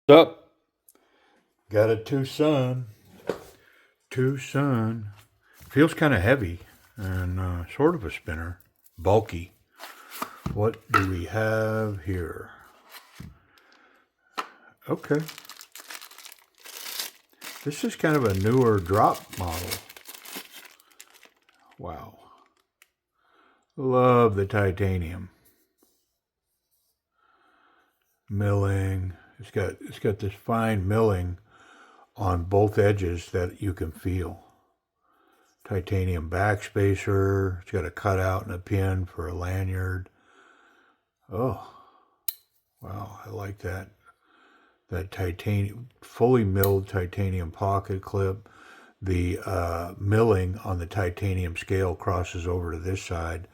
What's up? Got a Twosun. Twosun. Feels kind of heavy and sort of a spinner. Bulky. What do we have here? Okay. This is kind of a newer drop model. Wow. Love the titanium. Milling. It's got this fine milling on both edges that you can feel. Titanium backspacer. It's got a cutout and a pin for a lanyard. Oh, wow, I like that. That titanium, fully milled titanium pocket clip. The milling on the titanium scale crosses over to this side.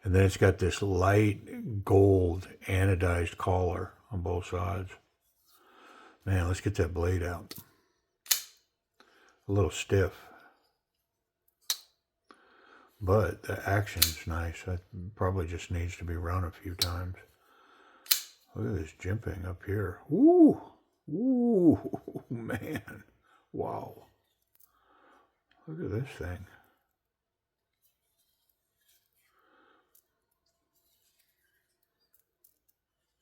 And then it's got this light gold anodized collar on both sides. Man, let's get that blade out. A little stiff. But the action's nice. That probably just needs to be run a few times. Look at this jimping up here. Ooh. Ooh, man. Wow. Look at this thing.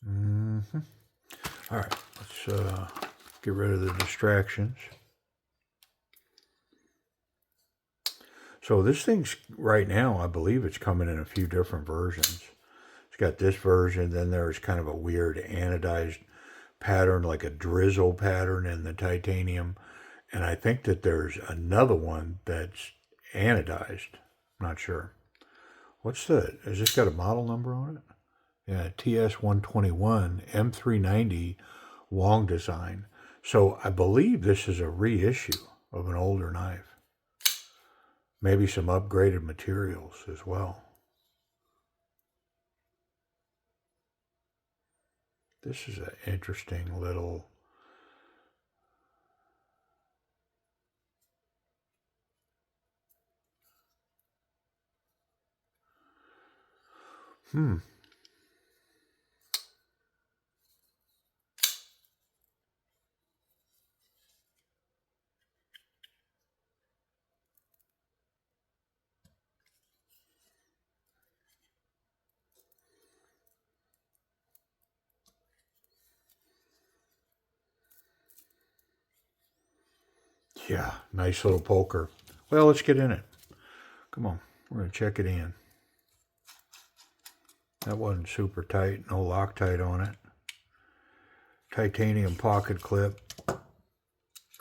Mm-hmm. All right, let's get rid of the distractions. So this thing's right now, I believe it's coming in a few different versions. It's got this version, then there's kind of a weird anodized pattern, like a drizzle pattern in the titanium. And I think that there's another one that's anodized. I'm not sure. What's the, has this got a model number on it? Yeah, TS121 M390 Wong design. So I believe this is a reissue of an older knife. Maybe some upgraded materials as well. This is an interesting little... Yeah, nice little poker. Well, let's get in it. Come on, we're going to check it in. That wasn't super tight, no Loctite on it. Titanium pocket clip,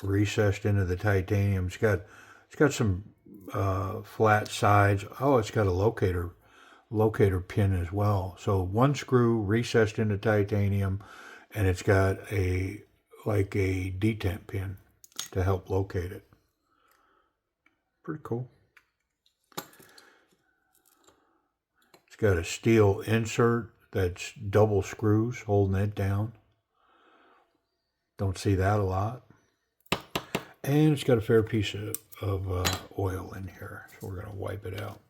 recessed into the titanium. It's got some flat sides. Oh, it's got a locator pin as well. So one screw recessed into titanium, and it's got a detent pin to help locate it. Pretty cool. It's got a steel insert that's double screws holding it down. Don't see that a lot. And it's got a fair piece of oil in here, so we're going to wipe it out.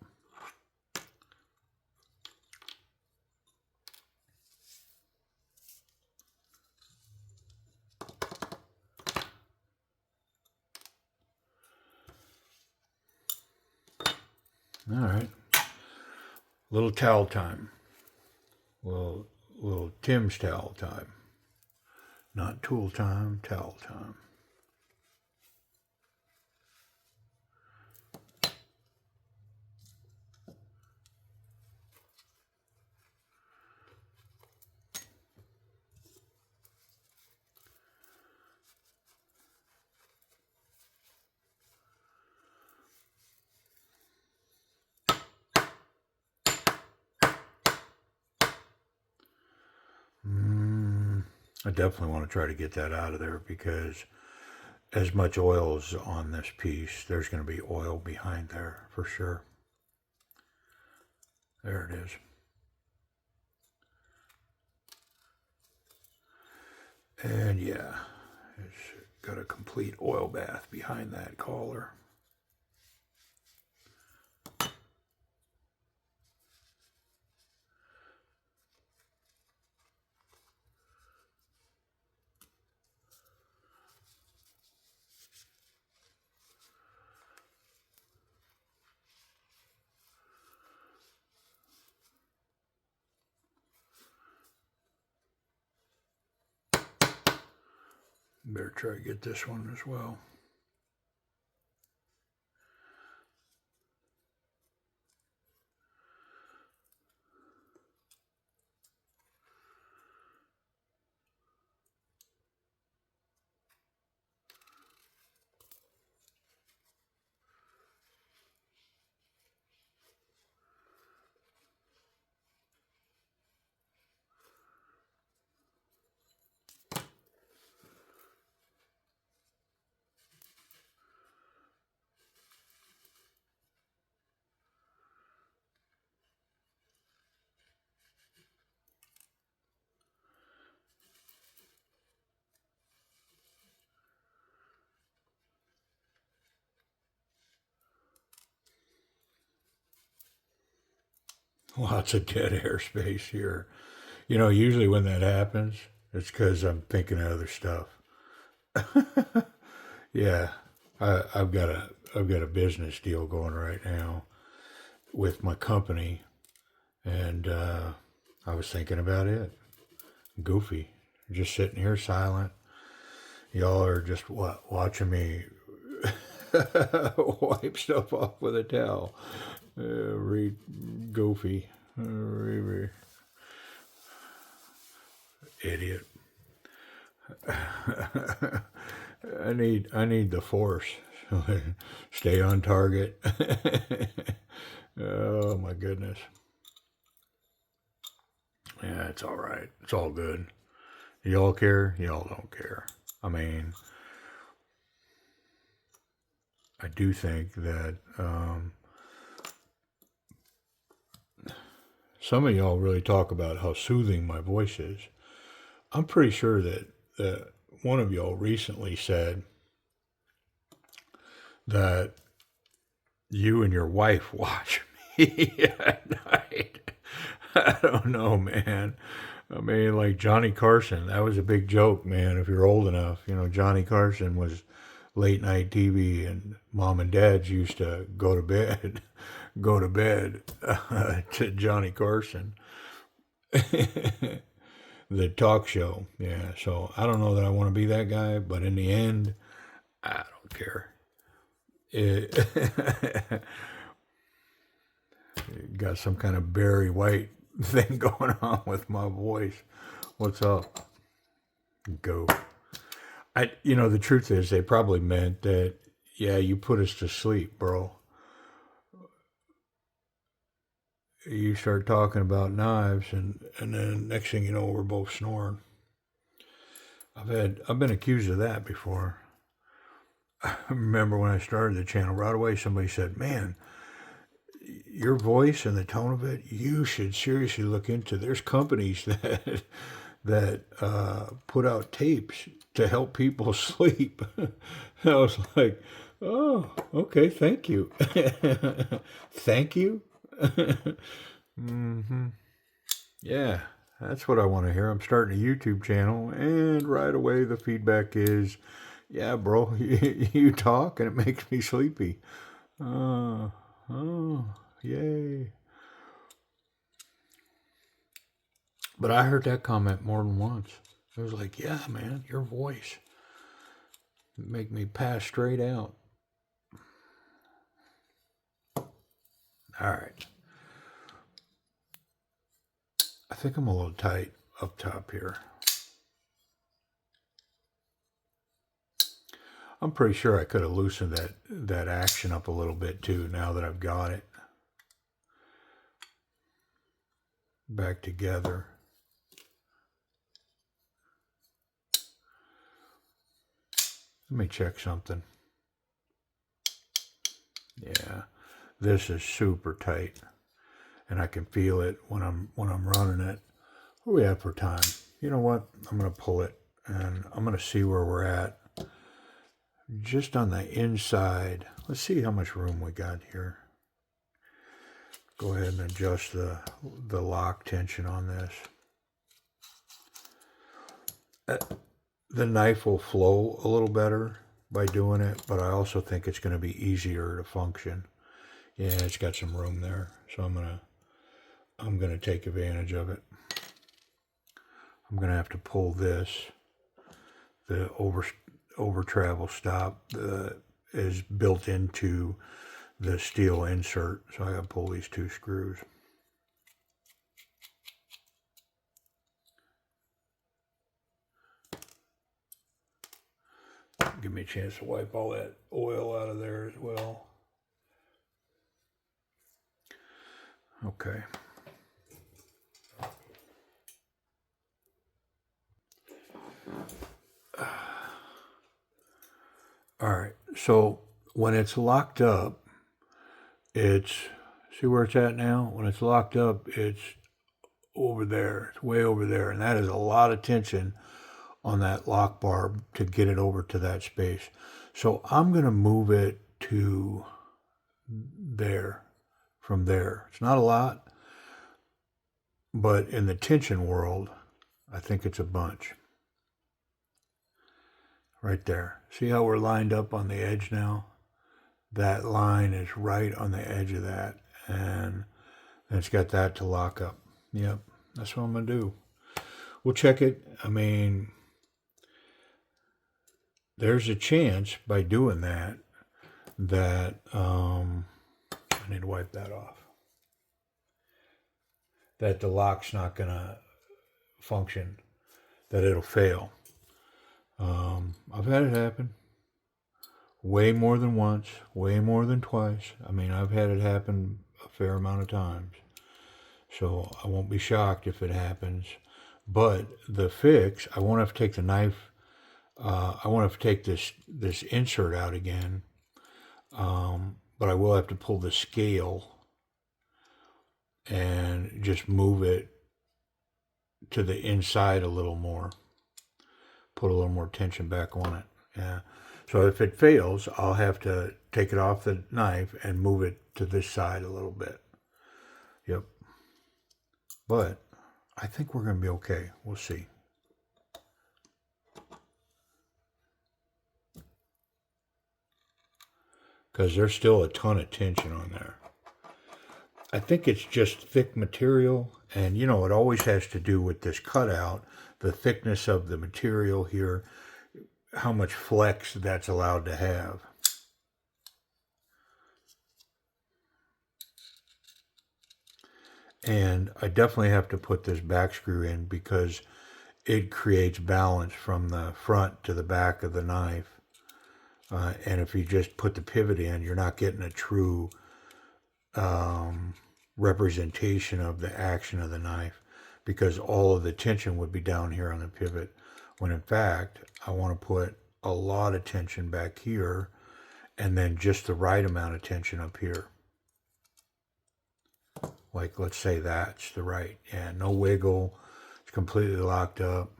All right. Little towel time. Little Tim's towel time. Not tool time, towel time. I definitely want to try to get that out of there because as much oil is on this piece, there's going to be oil behind there for sure. There it is. And yeah, it's got a complete oil bath behind that collar. Better try to get this one as well. Lots of dead air space here. You know, usually when that happens, it's because I'm thinking of other stuff. Yeah, I've got a business deal going right now with my company, and I was thinking about it. Goofy, just sitting here silent. Y'all are just watching me wipe stuff off with a towel. Read goofy, idiot. I need the force. Stay on target. Oh my goodness. Yeah, it's all right. It's all good. Y'all care? Y'all don't care. I mean, I do think that some of y'all really talk about how soothing my voice is. I'm pretty sure that one of y'all recently said that you and your wife watch me at night. I don't know, man. I mean, like Johnny Carson, that was a big joke, man. If you're old enough, you know, Johnny Carson was late night TV, and mom and dads used to go to bed, to Johnny Carson, the talk show. Yeah, so I don't know that I want to be that guy, but in the end, I don't care. It got some kind of Barry White thing going on with my voice. What's up? Go. The truth is, they probably meant that, yeah, you put us to sleep, bro. You start talking about knives, and then next thing you know, we're both snoring. I've been accused of that before. I remember when I started the channel, right away somebody said, "Man, your voice and the tone of it, you should seriously look into. There's companies that put out tapes to help people sleep." I was like, "Oh, okay, thank you, thank you." Hmm. Yeah, that's what I want to hear. I'm starting a YouTube channel, and right away the feedback is, "Yeah, bro, you talk and it makes me sleepy." Uh, oh, yay. But I heard that comment more than once. It was like, "Yeah, man, your voice make me pass straight out." All right. I think I'm a little tight up top here. I'm pretty sure I could have loosened that action up a little bit too, now that I've got it back together. Let me check something. Yeah, this is super tight, and I can feel it when I'm running it. What do we have for time? You know what? I'm gonna pull it, and I'm gonna see where we're at. Just on the inside. Let's see how much room we got here. Go ahead and adjust the lock tension on this. The knife will flow a little better by doing it, but I also think it's going to be easier to function. Yeah, it's got some room there, so I'm gonna take advantage of it. I'm gonna have to pull this, the over travel stop is built into the steel insert. So I got to pull these 2 screws. Give me a chance to wipe all that oil out of there as well. Okay. All right, so when it's locked up, see where it's at now? When it's locked up, it's over there. It's way over there, and that is a lot of tension on that lock bar to get it over to that space. So I'm going to move it to there, from there. It's not a lot, but in the tension world, I think it's a bunch. Right there. See how we're lined up on the edge now? That line is right on the edge of that, and it's got that to lock up. Yep, that's what I'm going to do. We'll check it. I mean, there's a chance by doing that I need to wipe that off, that the lock's not going to function, that it'll fail. I've had it happen way more than once, way more than twice. I mean, I've had it happen a fair amount of times. So I won't be shocked if it happens. But the fix, I won't have to take the knife, I won't have to take this insert out again. But I will have to pull the scale and just move it to the inside a little more. Put a little more tension back on it. Yeah. So if it fails, I'll have to take it off the knife and move it to this side a little bit. Yep. But I think we're going to be okay. We'll see. Because there's still a ton of tension on there. I think it's just thick material. And, you know, it always has to do with this cutout, the thickness of the material here, how much flex that's allowed to have. And I definitely have to put this back screw in because it creates balance from the front to the back of the knife. And if you just put the pivot in, you're not getting a true representation of the action of the knife, because all of the tension would be down here on the pivot, when in fact I want to put a lot of tension back here and then just the right amount of tension up here. Like, let's say that's the right, yeah, no wiggle, it's completely locked up.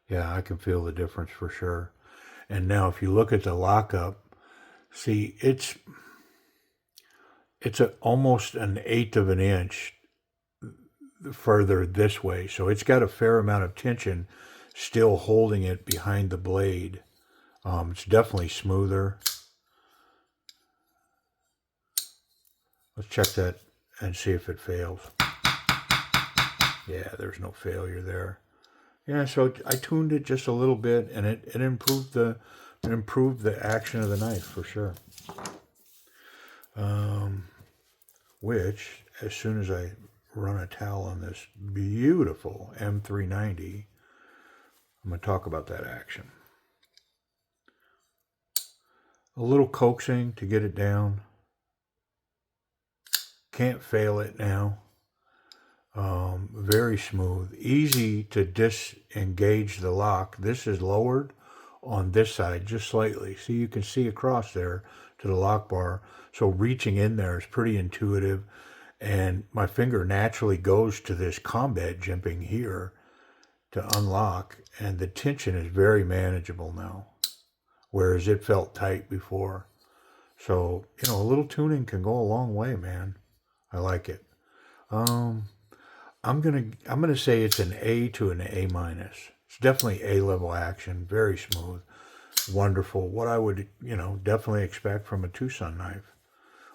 Yeah, I can feel the difference for sure. And now if you look at the lockup, see, it's almost an 1/8 of an inch further this way. So it's got a fair amount of tension still holding it behind the blade. It's definitely smoother. Let's check that and see if it fails. Yeah, there's no failure there. Yeah, so I tuned it just a little bit, and it improved the action of the knife for sure. Which, as soon as I run a towel on this beautiful M390, I'm going to talk about that action. A little coaxing to get it down. Can't fail it now. Very smooth. Easy to disengage the lock. This is lowered on this side just slightly. So you can see across there to the lock bar. So reaching in there is pretty intuitive. And my finger naturally goes to this combat jimping here to unlock. And the tension is very manageable now, whereas it felt tight before. So, you know, a little tuning can go a long way, man. I like it. I'm gonna say it's an A to an A minus. It's definitely A level action, very smooth, wonderful. What I would, you know, definitely expect from a Twosun knife,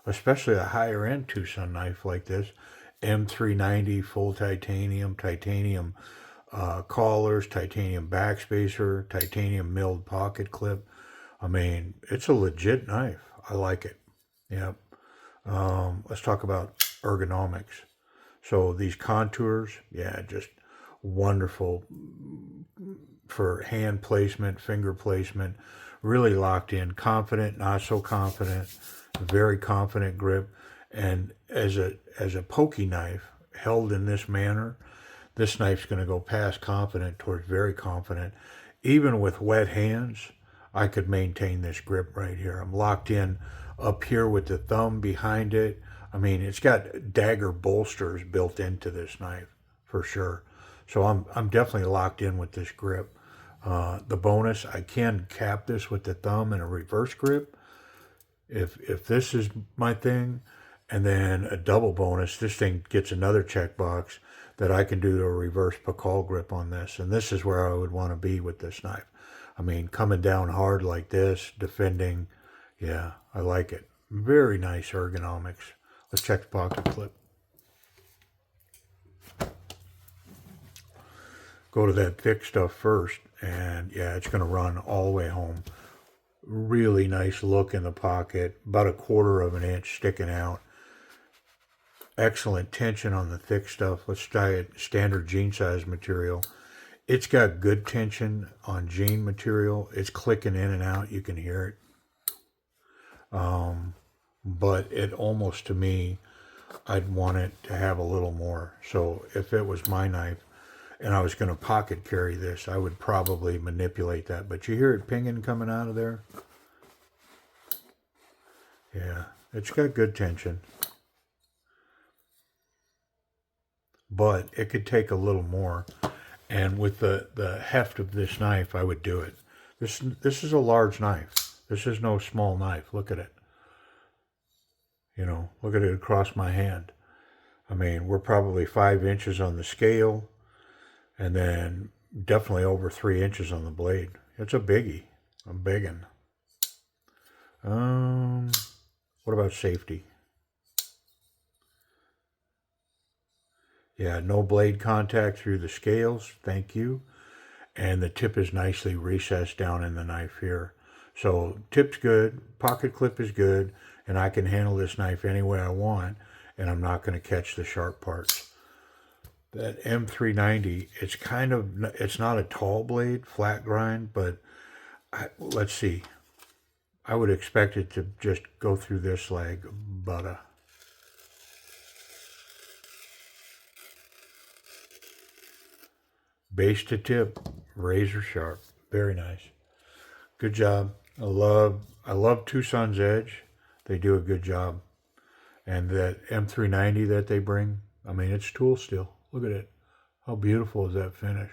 especially a higher end Twosun knife like this, M390 full titanium collars, titanium backspacer, titanium milled pocket clip. I mean, it's a legit knife. I like it. Yep. Let's talk about ergonomics. So these contours, yeah, just wonderful for hand placement, finger placement, really locked in, confident, not so confident, very confident grip. And as a pokey knife held in this manner, this knife's going to go past confident towards very confident. Even with wet hands, I could maintain this grip right here. I'm locked in up here with the thumb behind it. I mean, it's got dagger bolsters built into this knife for sure. So I'm definitely locked in with this grip. The bonus, I can cap this with the thumb in a reverse grip if this is my thing. And then a double bonus, this thing gets another checkbox that I can do a reverse Pakal grip on this. And this is where I would want to be with this knife. I mean, coming down hard like this, defending, yeah, I like it. Very nice ergonomics. Let's check the pocket clip. Go to that thick stuff first, and yeah, it's going to run all the way home. Really nice look in the pocket, about 1/4 of an inch sticking out. Excellent tension on the thick stuff. Let's try it. Standard jean size material. It's got good tension on jean material. It's clicking in and out. You can hear it. But it almost, to me, I'd want it to have a little more. So if it was my knife and I was going to pocket carry this, I would probably manipulate that. But you hear it pinging coming out of there? Yeah, it's got good tension. But it could take a little more. And with the heft of this knife, I would do it. This is a large knife. This is no small knife. Look at it. You know, look at it across my hand. I mean, we're probably 5 inches on the scale, and then definitely over 3 inches on the blade. It's a biggie. A biggin. What about safety? Yeah, no blade contact through the scales. Thank you. And the tip is nicely recessed down in the knife here. So tip's good, pocket clip is good, and I can handle this knife any way I want, and I'm not going to catch the sharp parts. That M390, it's not a tall blade, flat grind, but let's see. I would expect it to just go through this like butter. Base to tip, razor sharp, very nice. Good job. I love Twosun's Edge. They do a good job. And that M390 that they bring, I mean, it's tool steel. Look at it. How beautiful is that finish?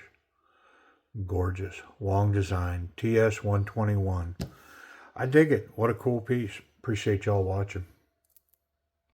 Gorgeous. Long design. TS121. I dig it. What a cool piece. Appreciate y'all watching.